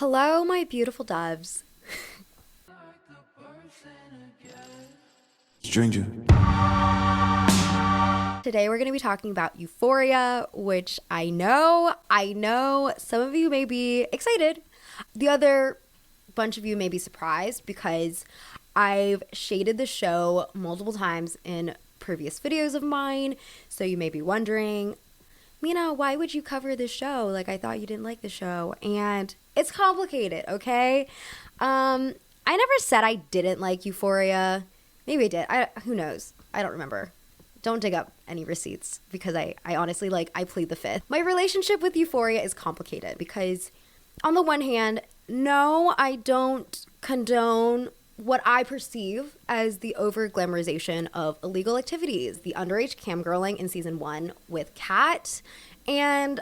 Hello, my beautiful doves. Stranger. Today we're going to be talking about Euphoria, which I know some of you may be excited. The other bunch of you may be surprised because I've shaded the show multiple times in previous videos of mine. So you may be wondering, Mina, why would you cover this show? Like, I thought you didn't like the show. And it's complicated, okay? I never said I didn't like Euphoria. Maybe I did. Who knows? I don't remember. Don't dig up any receipts because I honestly, I plead the fifth. My relationship with Euphoria is complicated because on the one hand, no, I don't condone what I perceive as the over-glamorization of illegal activities. The underage camgirling in season 1 with Kat, and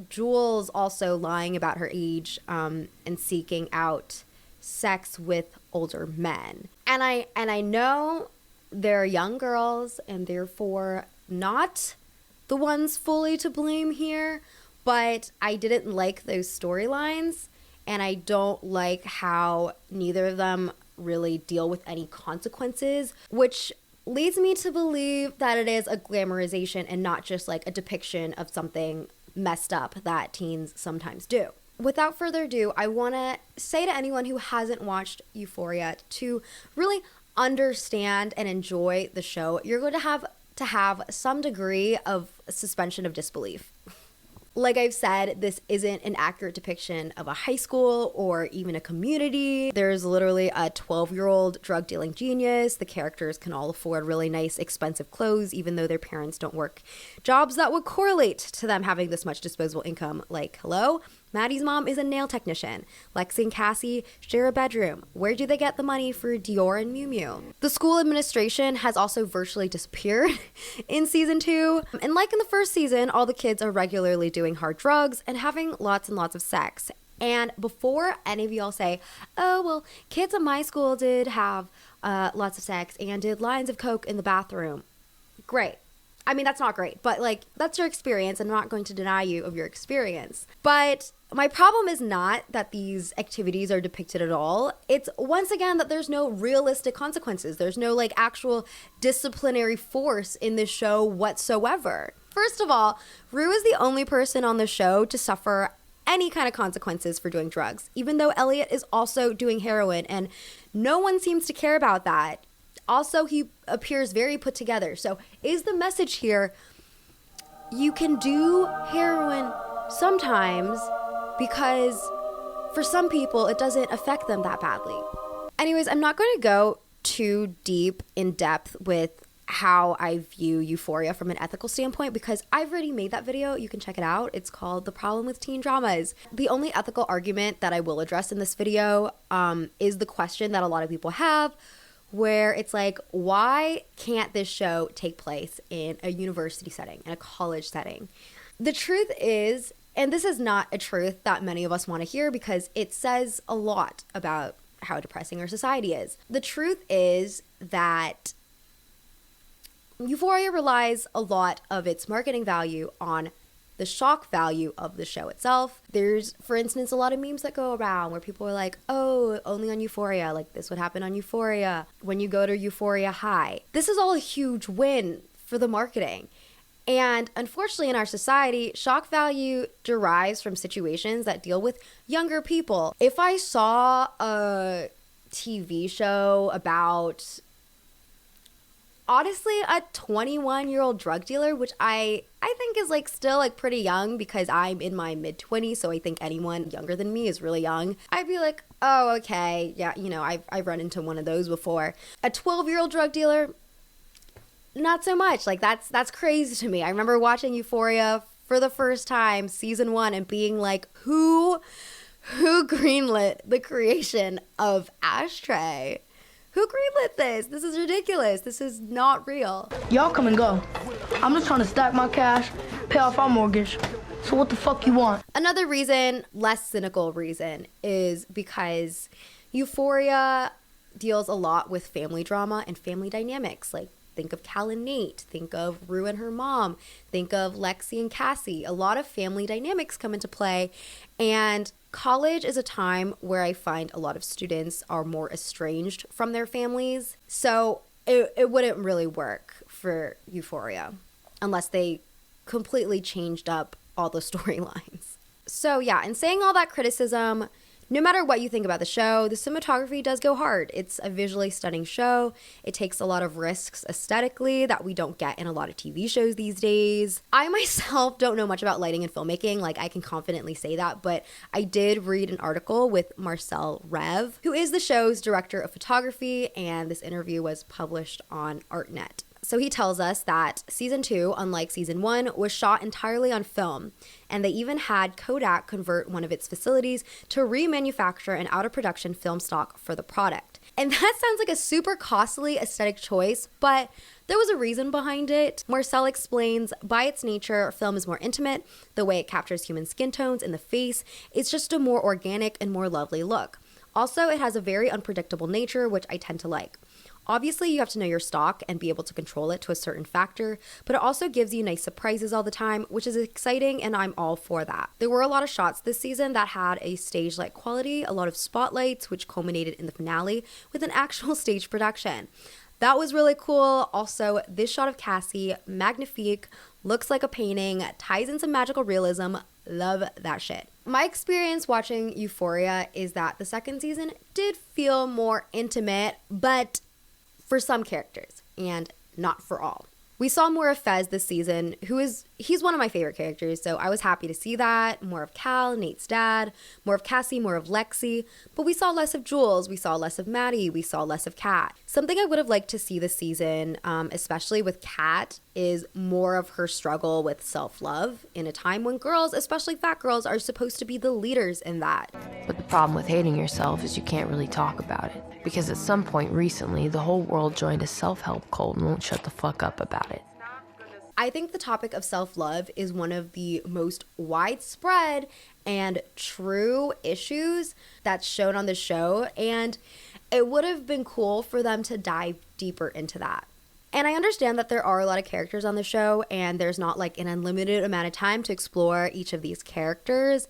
Jules also lying about her age and seeking out sex with older men. And I know they're young girls and therefore not the ones fully to blame here, but I didn't like those storylines, and I don't like how neither of them really deal with any consequences, which leads me to believe that it is a glamorization and not just like a depiction of something messed up that teens sometimes do. Without further ado, I want to say to anyone who hasn't watched Euphoria to really understand and enjoy the show, you're going to have some degree of suspension of disbelief. Like I've said, this isn't an accurate depiction of a high school or even a community. There's literally a 12-year-old drug dealing genius. The characters can all afford really nice, expensive clothes, even though their parents don't work jobs that would correlate to them having this much disposable income. Like, hello? Maddie's mom is a nail technician. Lexi and Cassie share a bedroom. Where do they get the money for Dior and Miu Miu? The school administration has also virtually disappeared in season 2. And like in the first season, all the kids are regularly doing hard drugs and having lots and lots of sex. And before any of y'all say, oh, well, kids at my school did have lots of sex and did lines of coke in the bathroom. Great. I mean, that's not great, but that's your experience. I'm not going to deny you of your experience. But my problem is not that these activities are depicted at all. It's once again that there's no realistic consequences. There's no actual disciplinary force in this show whatsoever. First of all, Rue is the only person on the show to suffer any kind of consequences for doing drugs, even though Elliot is also doing heroin, and no one seems to care about that. Also, he appears very put together. So is the message here, you can do heroin sometimes because for some people it doesn't affect them that badly. Anyways, I'm not going to go too deep in depth with how I view Euphoria from an ethical standpoint because I've already made that video. You can check it out. It's called The Problem with Teen Dramas. The only ethical argument that I will address in this video is the question that a lot of people have, where it's like, why can't this show take place in a university setting, in a college setting? The truth is, and this is not a truth that many of us want to hear because it says a lot about how depressing our society is. The truth is that Euphoria relies a lot of its marketing value on the shock value of the show itself. There's, for instance, a lot of memes that go around where people are like, oh, only on Euphoria, like this would happen on Euphoria when you go to Euphoria High. This is all a huge win for the marketing. And unfortunately in our society, shock value derives from situations that deal with younger people. If I saw a TV show about, honestly, a 21-year-old drug dealer, which I think is still pretty young because I'm in my mid-20s, so I think anyone younger than me is really young. I'd be like, oh, okay, yeah, I've run into one of those before. A 12-year-old drug dealer, not so much. That's crazy to me. I remember watching Euphoria for the first time, season 1, and being like, who greenlit the creation of Ashtray? Who greenlit this? This is ridiculous. This is not real. Y'all come and go. I'm just trying to stack my cash, pay off our mortgage. So what the fuck you want? Another reason, less cynical reason, is because Euphoria deals a lot with family drama and family dynamics. Think of Cal and Nate. Think of Rue and her mom. Think of Lexi and Cassie. A lot of family dynamics come into play. And college is a time where I find a lot of students are more estranged from their families. So it wouldn't really work for Euphoria unless they completely changed up all the storylines. So yeah, in saying all that criticism, no matter what you think about the show, the cinematography does go hard. It's a visually stunning show. It takes a lot of risks aesthetically that we don't get in a lot of TV shows these days. I myself don't know much about lighting and filmmaking, like I can confidently say that, but I did read an article with Marcel Rev, who is the show's director of photography, and this interview was published on ArtNet. So he tells us that season 2, unlike season 1, was shot entirely on film, and they even had Kodak convert one of its facilities to remanufacture an out-of-production film stock for the product. And that sounds like a super costly aesthetic choice, but there was a reason behind it. Marcel explains, by its nature, film is more intimate. The way it captures human skin tones in the face, it's just a more organic and more lovely look. Also, it has a very unpredictable nature, which I tend to like. Obviously, you have to know your stock and be able to control it to a certain factor, but it also gives you nice surprises all the time, which is exciting, and I'm all for that. There were a lot of shots this season that had a stage-like quality, a lot of spotlights, which culminated in the finale with an actual stage production. That was really cool. Also, this shot of Cassie, magnifique, looks like a painting, ties in some magical realism. Love that shit. My experience watching Euphoria is that the second season did feel more intimate, but for some characters, and not for all. We saw more of Fez this season, he's one of my favorite characters, so I was happy to see that. More of Cal, Nate's dad, more of Cassie, more of Lexi, but we saw less of Jules, we saw less of Maddie, we saw less of Kat. Something I would have liked to see this season, especially with Kat, is more of her struggle with self-love in a time when girls, especially fat girls, are supposed to be the leaders in that. But the problem with hating yourself is you can't really talk about it. Because at some point recently, the whole world joined a self-help cult and won't shut the fuck up about it. I think the topic of self-love is one of the most widespread and true issues that's shown on the show, and it would have been cool for them to dive deeper into that. And I understand that there are a lot of characters on the show, and there's not like an unlimited amount of time to explore each of these characters,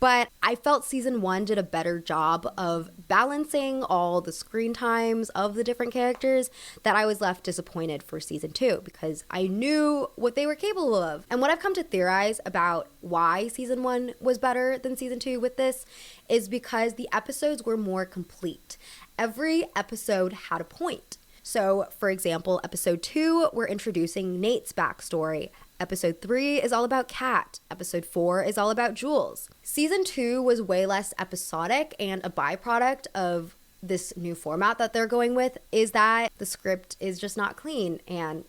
but I felt season 1 did a better job of balancing all the screen times of the different characters, that I was left disappointed for season 2 because I knew what they were capable of. And what I've come to theorize about why season 1 was better than season 2 with this is because the episodes were more complete. Every episode had a point. So, for example, episode 2, we're introducing Nate's backstory. Episode 3 is all about Kat. Episode 4 is all about Jules. Season 2 was way less episodic, and a byproduct of this new format that they're going with is that the script is just not clean. And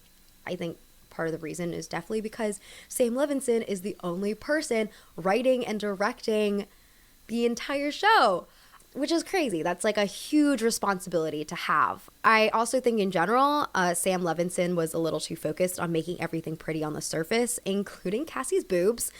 I think part of the reason is definitely because Sam Levinson is the only person writing and directing the entire show, which is crazy. That's like a huge responsibility to have. I also think in general, Sam Levinson was a little too focused on making everything pretty on the surface, including Cassie's boobs,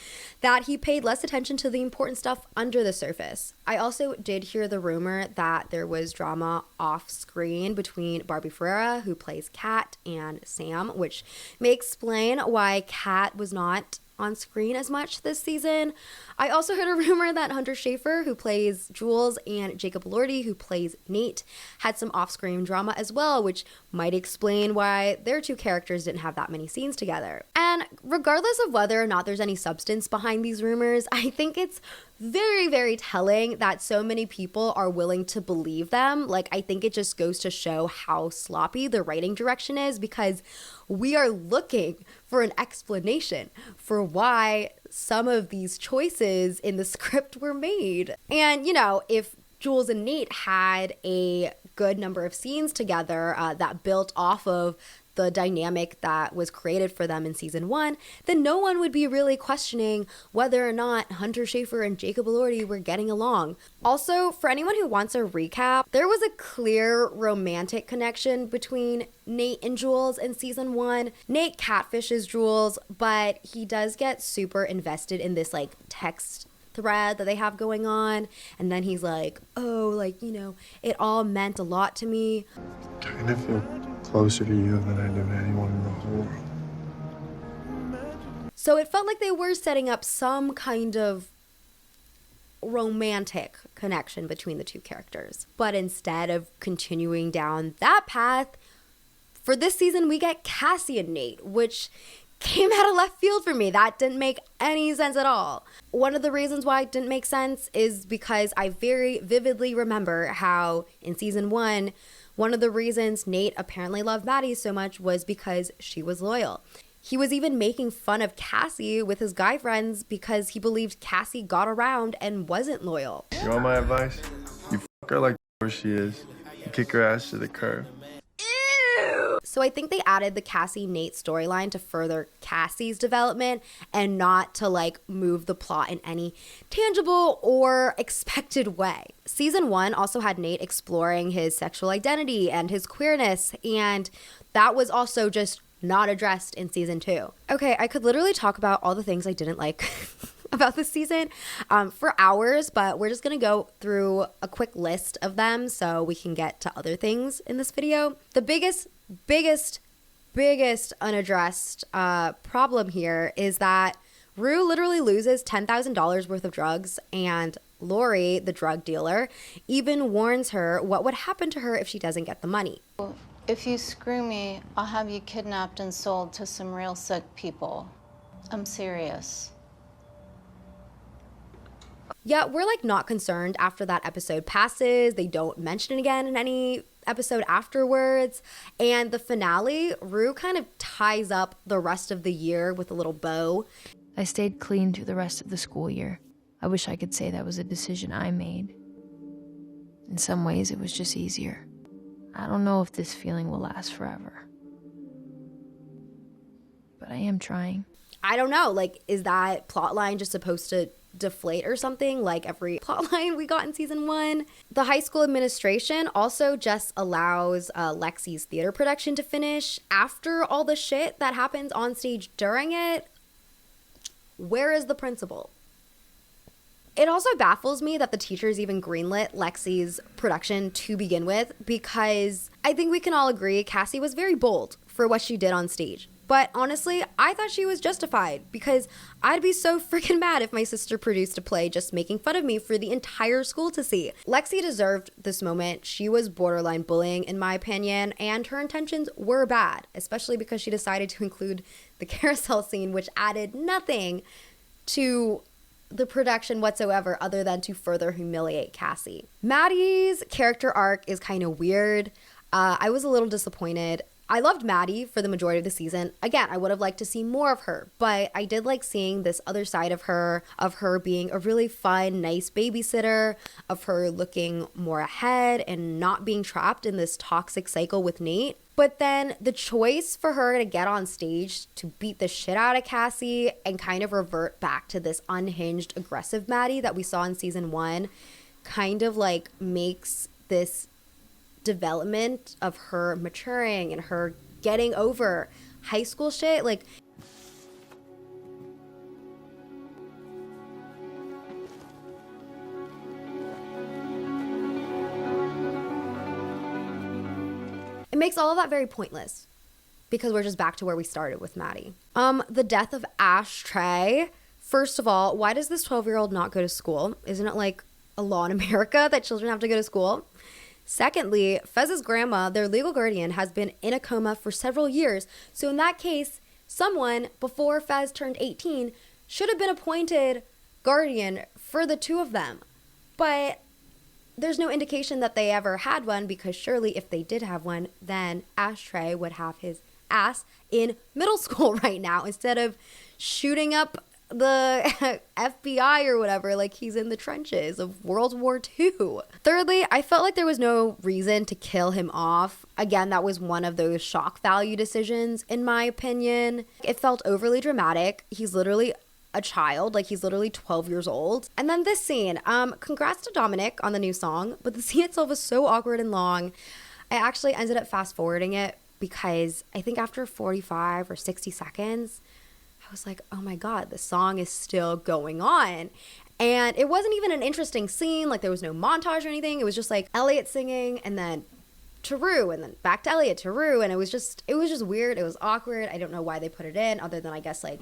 that he paid less attention to the important stuff under the surface. I also did hear the rumor that there was drama off screen between Barbie Ferreira, who plays Kat, and Sam, which may explain why Kat was not on screen as much this season. I also heard a rumor that Hunter Schafer, who plays Jules, and Jacob Elordi, who plays Nate, had some off-screen drama as well, which might explain why their two characters didn't have that many scenes together. And regardless of whether or not there's any substance behind these rumors, I think it's very, very telling that so many people are willing to believe them. Like, I think it just goes to show how sloppy the writing direction is, because we are looking for an explanation for why some of these choices in the script were made. And, you know, if Jules and Nate had a good number of scenes together that built off of the dynamic that was created for them in season 1, then no one would be really questioning whether or not Hunter Schafer and Jacob Elordi were getting along. Also, for anyone who wants a recap, there was a clear romantic connection between Nate and Jules in season 1. Nate catfishes Jules, but he does get super invested in this like text thread that they have going on. And then he's like, oh, like, you know, it all meant a lot to me. Kind of feel closer to you than I do to anyone in the whole world. So it felt like they were setting up some kind of romantic connection between the two characters. But instead of continuing down that path, for this season, we get Cassie and Nate, which came out of left field for me. That didn't make any sense at all. One of the reasons why it didn't make sense is because I very vividly remember how in season 1, one of the reasons Nate apparently loved Maddie so much was because she was loyal. He was even making fun of Cassie with his guy friends because he believed Cassie got around and wasn't loyal. You want my advice? You fuck her like where she is. You kick her ass to the curb. So I think they added the Cassie-Nate storyline to further Cassie's development and not to like move the plot in any tangible or expected way. Season 1 also had Nate exploring his sexual identity and his queerness, and that was also just not addressed in season 2. Okay, I could literally talk about all the things I didn't like about this season for hours, but we're just gonna go through a quick list of them so we can get to other things in this video. The biggest unaddressed problem here is that Rue literally loses $10,000 worth of drugs, and Lori, the drug dealer, even warns her what would happen to her if she doesn't get the money. If you screw me, I'll have you kidnapped and sold to some real sick people. I'm serious. Yeah, we're like not concerned after that episode passes. They don't mention it again in any episode afterwards. And the finale, Rue kind of ties up the rest of the year with a little bow. I stayed clean through the rest of the school year. I wish I could say that was a decision I made. In some ways, it was just easier. I don't know if this feeling will last forever. But I am trying. I don't know, like, is that plotline just supposed to deflate or something like every plotline we got in season 1? The high school administration also just allows Lexi's theater production to finish after all the shit that happens on stage during it. Where is the principal? It also baffles me that the teachers even greenlit Lexi's production to begin with, because I think we can all agree Cassie was very bold for what she did on stage. But honestly, I thought she was justified, because I'd be so freaking mad if my sister produced a play just making fun of me for the entire school to see. Lexi deserved this moment. She was borderline bullying, in my opinion, and her intentions were bad, especially because she decided to include the carousel scene, which added nothing to the production whatsoever other than to further humiliate Cassie. Maddie's character arc is kind of weird. I was a little disappointed. I loved Maddie for the majority of the season. Again, I would have liked to see more of her, but I did like seeing this other side of her being a really fun, nice babysitter, of her looking more ahead and not being trapped in this toxic cycle with Nate. But then the choice for her to get on stage to beat the shit out of Cassie and kind of revert back to this unhinged, aggressive Maddie that we saw in season 1 kind of like makes this development of her maturing and her getting over high school shit. Like, it makes all of that very pointless because we're just back to where we started with Maddie. The death of Ashtray. First of all, why does this 12-year-old not go to school? Isn't it like a law in America that children have to go to school? Secondly, Fez's grandma, their legal guardian, has been in a coma for several years. So in that case, someone before Fez turned 18 should have been appointed guardian for the two of them. But there's no indication that they ever had one, because surely if they did have one, then Ashtray would have his ass in middle school right now instead of shooting up the FBI or whatever, like he's in the trenches of World War II. Thirdly, I felt like there was no reason to kill him off. Again, that was one of those shock value decisions, in my opinion. It felt overly dramatic. He's literally a child, like he's literally 12 years old. And then this scene, congrats to Dominic on the new song, but the scene itself was so awkward and long. I actually ended up fast forwarding it because I think after 45 or 60 seconds, I was like, oh my God, the song is still going on. And it wasn't even an interesting scene. Like there was no montage or anything. It was just like Elliot singing and then to Rue and then back to Elliot to Rue. And it was just weird. It was awkward. I don't know why they put it in other than I guess like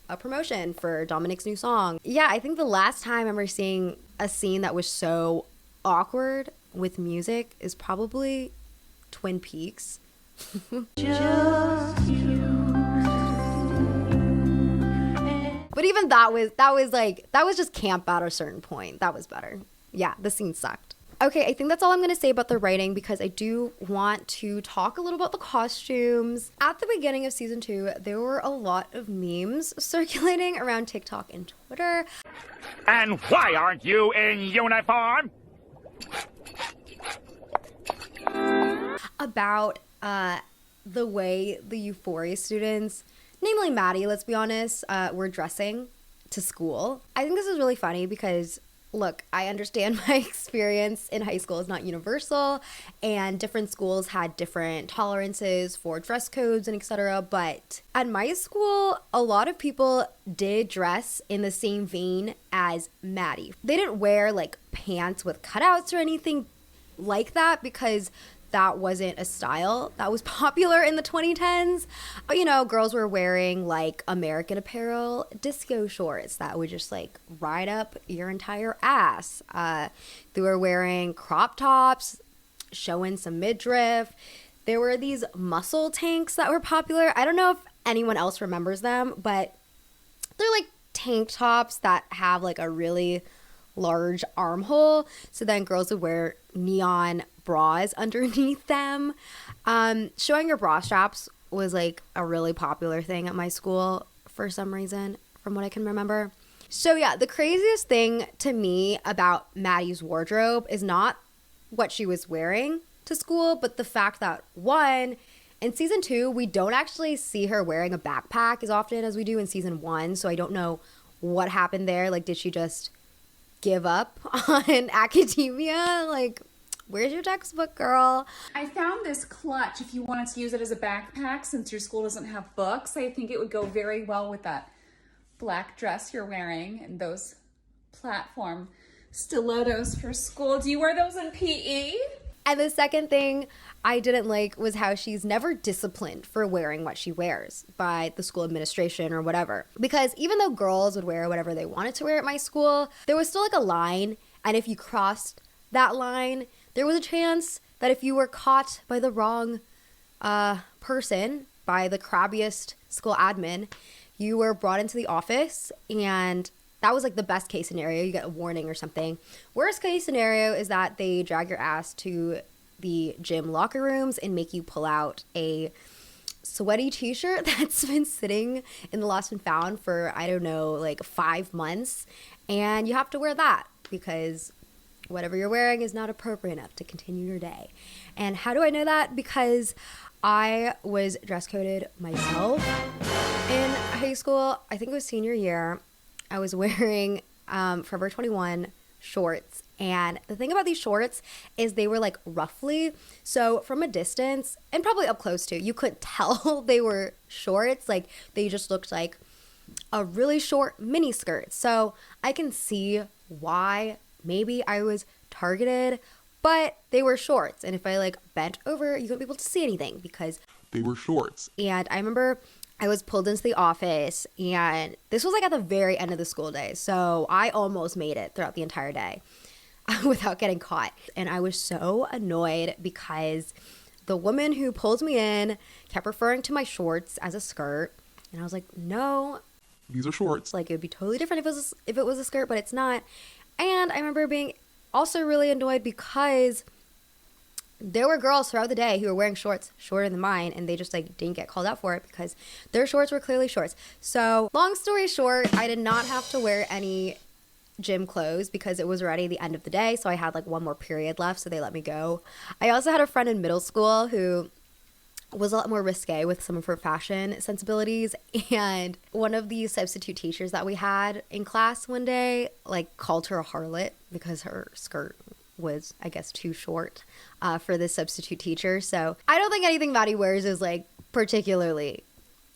a promotion for Dominic's new song. Yeah, I think the last time I remember seeing a scene that was so awkward with music is probably Twin Peaks. But even that was just camp at a certain point. That was better. Yeah, the scene sucked. Okay, I think that's all I'm going to say about the writing because I do want to talk a little about the costumes. At the beginning of season 2, there were a lot of memes circulating around TikTok and Twitter. And why aren't you in uniform? About the way the Euphoria students, namely Maddie, let's be honest, were dressing to school. I think this is really funny because look, I understand my experience in high school is not universal and different schools had different tolerances for dress codes and etc. But at my school, a lot of people did dress in the same vein as Maddie. They didn't wear like pants with cutouts or anything like that because that wasn't a style that was popular in the 2010s. You know, girls were wearing like American Apparel disco shorts that would just like ride up your entire ass. They were wearing crop tops, showing some midriff. There were these muscle tanks that were popular. I don't know if anyone else remembers them, but they're like tank tops that have like a really large armhole. So then girls would wear neon bras underneath them. Showing your bra straps was like a really popular thing at my school for some reason, from what I can remember. So yeah, the craziest thing to me about Maddie's wardrobe is not what she was wearing to school, but the fact that one, in season 2, we don't actually see her wearing a backpack as often as we do in season 1. So I don't know what happened there. Like, did she just give up on academia? Like, where's your textbook, girl? I found this clutch if you wanted to use it as a backpack since your school doesn't have books. I think it would go very well with that black dress you're wearing and those platform stilettos for school. Do you wear those in PE? And the second thing I didn't like was how she's never disciplined for wearing what she wears by the school administration or whatever. Because even though girls would wear whatever they wanted to wear at my school, there was still like a line. And if you crossed that line, there was a chance that if you were caught by the wrong person, by the crabbiest school admin, you were brought into the office, and that was like the best case scenario. You get a warning or something. Worst case scenario is that they drag your ass to the gym locker rooms and make you pull out a sweaty t-shirt that's been sitting in the lost and found for, I don't know, like 5 months. And you have to wear that because whatever you're wearing is not appropriate enough to continue your day. And how do I know that? Because I was dress coded myself in high school. I think it was senior year. I was wearing Forever 21 shorts. And the thing about these shorts is they were like roughly. So from a distance and probably up close too, you couldn't tell they were shorts. Like they just looked like a really short mini skirt. So I can see why maybe I was targeted, but they were shorts. And if I like bent over, you wouldn't be able to see anything because they were shorts. And I remember I was pulled into the office, and this was like at the very end of the school day. So I almost made it throughout the entire day without getting caught. And I was so annoyed because the woman who pulled me in kept referring to my shorts as a skirt. And I was like, no, these are shorts. Like it would be totally different if it was a skirt, but it's not. And I remember being also really annoyed because there were girls throughout the day who were wearing shorts shorter than mine, and they just like didn't get called out for it because their shorts were clearly shorts. So long story short, I did not have to wear any gym clothes because it was already the end of the day. So I had like one more period left, so they let me go. I also had a friend in middle school who was a lot more risque with some of her fashion sensibilities, and one of the substitute teachers that we had in class one day like called her a harlot because her skirt was, I guess, too short for this substitute teacher. So I don't think anything Maddie wears is like particularly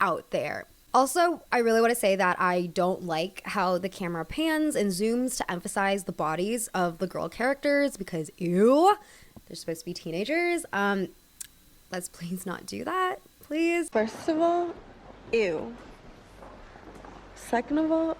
out there. Also, I really want to say that I don't like how the camera pans and zooms to emphasize the bodies of the girl characters because, ew, they're supposed to be teenagers. Let's please not do that, please. First of all, ew. Second of all,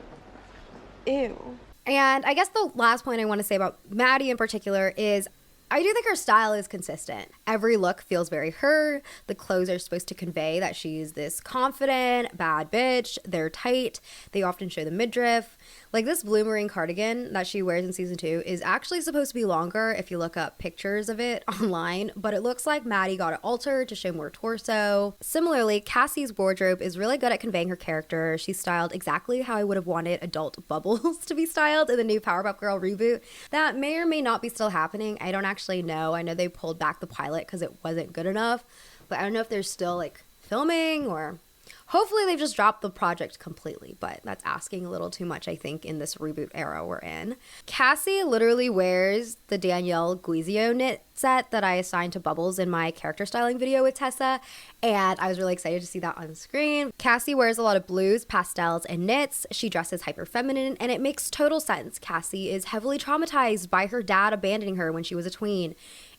ew. And I guess the last point I want to say about Maddie in particular is I do think her style is consistent. Every look feels very her. The clothes are supposed to convey that she's this confident, bad bitch. They're tight. They often show the midriff. Like this blue marine cardigan that she wears in season 2 is actually supposed to be longer if you look up pictures of it online, but it looks like Maddie got it altered to show more torso. Similarly, Cassie's wardrobe is really good at conveying her character. She's styled exactly how I would have wanted adult Bubbles to be styled in the new Powerpuff Girl reboot. That may or may not be still happening. I don't actually know. I know they pulled back the pilot because it wasn't good enough, but I don't know if they're still like filming or hopefully they've just dropped the project completely, but that's asking a little too much, I think, in this reboot era we're in. Cassie literally wears the Danielle Guizio knit set that I assigned to Bubbles in my character styling video with Tessa, and I was really excited to see that on screen. Cassie wears a lot of blues, pastels, and knits. She dresses hyper feminine, and it makes total sense. Cassie is heavily traumatized by her dad abandoning her when she was a tween.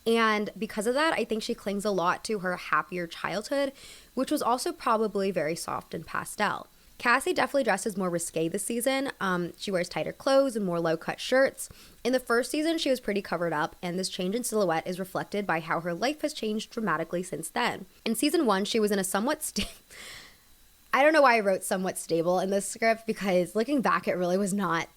And because of that, I think she clings a lot to her happier childhood, which was also probably very soft and pastel. Cassie definitely dresses more risque this season. She wears tighter clothes and more low-cut shirts. In the first season, she was pretty covered up, and this change in silhouette is reflected by how her life has changed dramatically since then. In season 1, she was in a somewhat I don't know why I wrote somewhat stable in this script because looking back, it really was not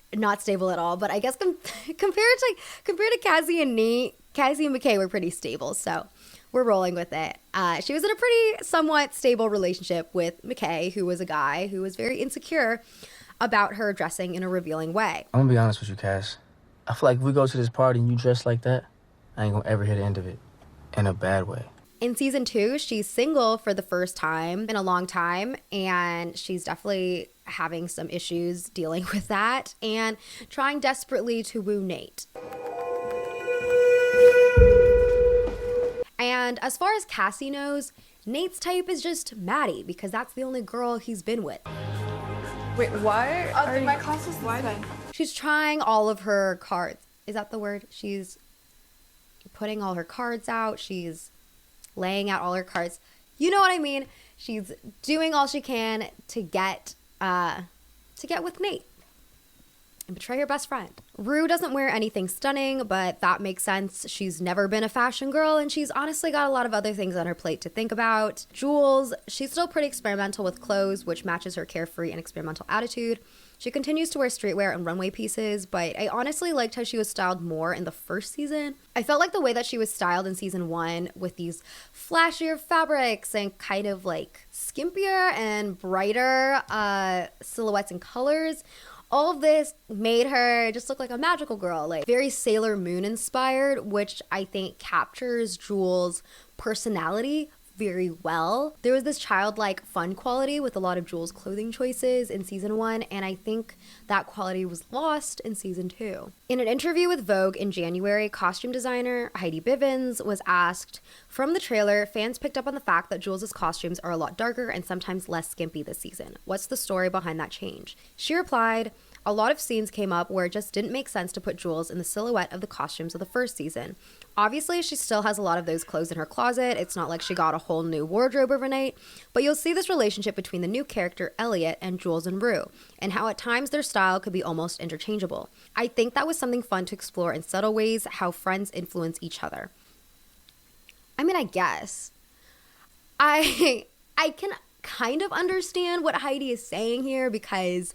stable at all. But I guess compared to Cassie and Nate, Cassie and McKay were pretty stable, so we're rolling with it. She was in a pretty somewhat stable relationship with McKay, who was a guy who was very insecure about her dressing in a revealing way. I'm gonna be honest with you, Cass. I feel like if we go to this party and you dress like that, I ain't gonna ever hear the end of it in a bad way. In season 2, she's single for the first time in a long time, and she's definitely having some issues dealing with that and trying desperately to woo Nate. And as far as Cassie knows, Nate's type is just Maddie because that's the only girl he's been with. Wait, why? My class is this way. She's trying all of her cards. Is that the word? She's putting all her cards out. She's laying out all her cards. You know what I mean? She's doing all she can to get with Nate and betray her best friend. Rue doesn't wear anything stunning, but that makes sense. She's never been a fashion girl, and she's honestly got a lot of other things on her plate to think about. Jules, she's still pretty experimental with clothes, which matches her carefree and experimental attitude. She continues to wear streetwear and runway pieces, but I honestly liked how she was styled more in the first season. I felt like the way that she was styled in season 1 with these flashier fabrics and kind of like skimpier and brighter silhouettes and colors, all of this made her just look like a magical girl, like very Sailor Moon inspired, which I think captures Jules' personality very well. There was this childlike fun quality with a lot of Jules' clothing choices in season 1, and I think that quality was lost in season 2. In an interview with Vogue in January, costume designer Heidi Bivens was asked, "From the trailer, fans picked up on the fact that Jules' costumes are a lot darker and sometimes less skimpy this season. What's the story behind that change?" She replied, "A lot of scenes came up where it just didn't make sense to put Jules in the silhouette of the costumes of the first season. Obviously, she still has a lot of those clothes in her closet. It's not like she got a whole new wardrobe overnight, but you'll see this relationship between the new character, Elliot, and Jules and Rue, and how at times their style could be almost interchangeable. I think that was something fun to explore in subtle ways, how friends influence each other." I mean, I guess. I can kind of understand what Heidi is saying here because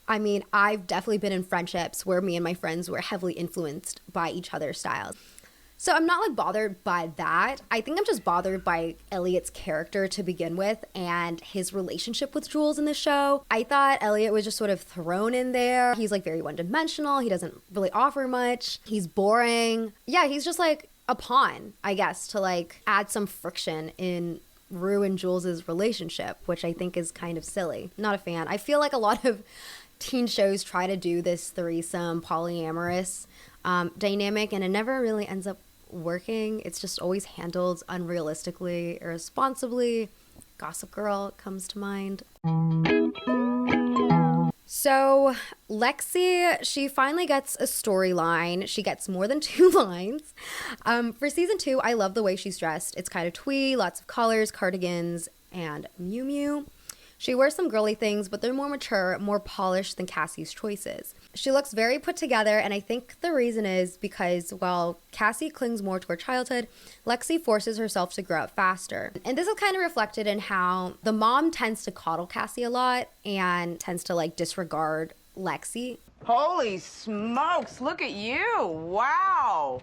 I mean, I've definitely been in friendships where me and my friends were heavily influenced by each other's styles. So I'm not like bothered by that. I think I'm just bothered by Elliot's character to begin with and his relationship with Jules in the show. I thought Elliot was just sort of thrown in there. He's like very one-dimensional. He doesn't really offer much. He's boring. Yeah, he's just like a pawn, I guess, to like add some friction in Rue and Jules' relationship, which I think is kind of silly. Not a fan. I feel like a lot of teen shows try to do this threesome polyamorous dynamic, and it never really ends up working. It's just always handled unrealistically, irresponsibly. Gossip Girl comes to mind. So Lexi, she finally gets a storyline. She gets more than 2 lines. For season 2, I love the way she's dressed. It's kind of twee, lots of colors, cardigans, and Miu Miu. She wears some girly things, but they're more mature, more polished than Cassie's choices. She looks very put together, and I think the reason is because while Cassie clings more to her childhood, Lexi forces herself to grow up faster. And this is kind of reflected in how the mom tends to coddle Cassie a lot and tends to like disregard Lexi. Holy smokes, look at you. Wow.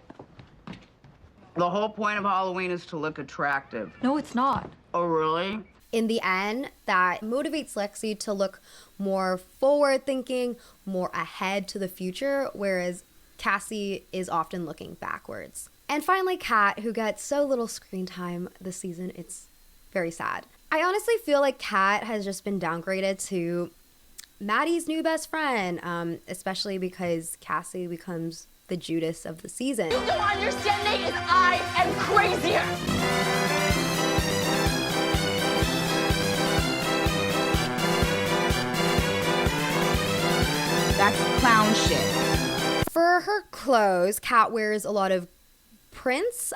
The whole point of Halloween is to look attractive. No, it's not. Oh, really? In the end, that motivates Lexi to look more forward thinking, more ahead to the future, whereas Cassie is often looking backwards. And finally, Kat, who gets so little screen time this season, it's very sad. I honestly feel like Kat has just been downgraded to Maddie's new best friend, especially because Cassie becomes the Judas of the season. You don't understand, Nate, is I am crazier. That's clown shit. For her clothes, Kat wears a lot of prints.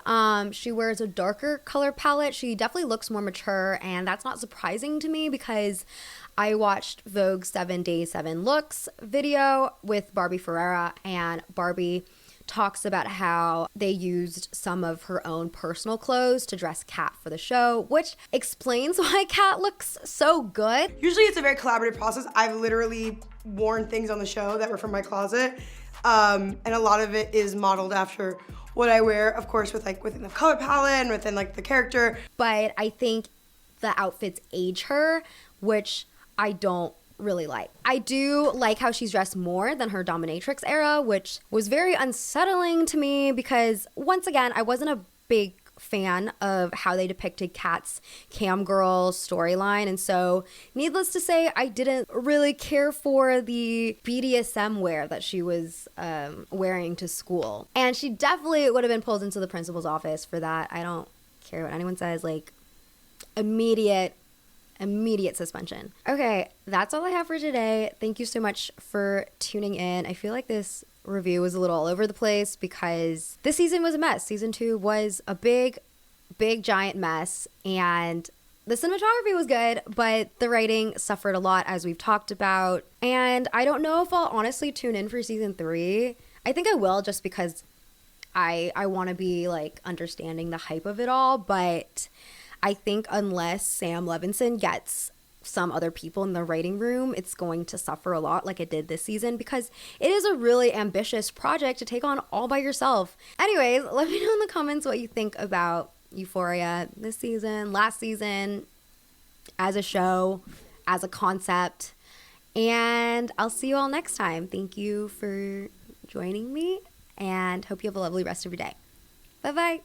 She wears a darker color palette. She definitely looks more mature, and that's not surprising to me because I watched Vogue's 7 Days, 7 Looks video with Barbie Ferreira, and Barbie talks about how they used some of her own personal clothes to dress Kat for the show, which explains why Kat looks so good. Usually it's a very collaborative process. I've literally worn things on the show that were from my closet, and a lot of it is modeled after what I wear, of course, with like within the color palette and within like the character. But I think the outfits age her, which I don't really like. I do like how she's dressed more than her dominatrix era, which was very unsettling to me because, once again, I wasn't a big fan of how they depicted Kat's cam girl storyline, and so needless to say, I didn't really care for the BDSM wear that she was wearing to school. And she definitely would have been pulled into the principal's office for that. I don't care what anyone says, like immediate suspension. Okay, that's all I have for today. Thank you so much for tuning in. I feel like this review was a little all over the place because this season was a mess. Season 2 was a big giant mess, and the cinematography was good, but the writing suffered a lot, as we've talked about. And I don't know if I'll honestly tune in for season 3. I think I will, just because I want to be like understanding the hype of it all, but I think unless Sam Levinson gets some other people in the writing room, it's going to suffer a lot like it did this season, because it is a really ambitious project to take on all by yourself. Anyways, let me know in the comments what you think about Euphoria this season, last season, as a show, as a concept, and I'll see you all next time. Thank you for joining me, and hope you have a lovely rest of your day. Bye-bye.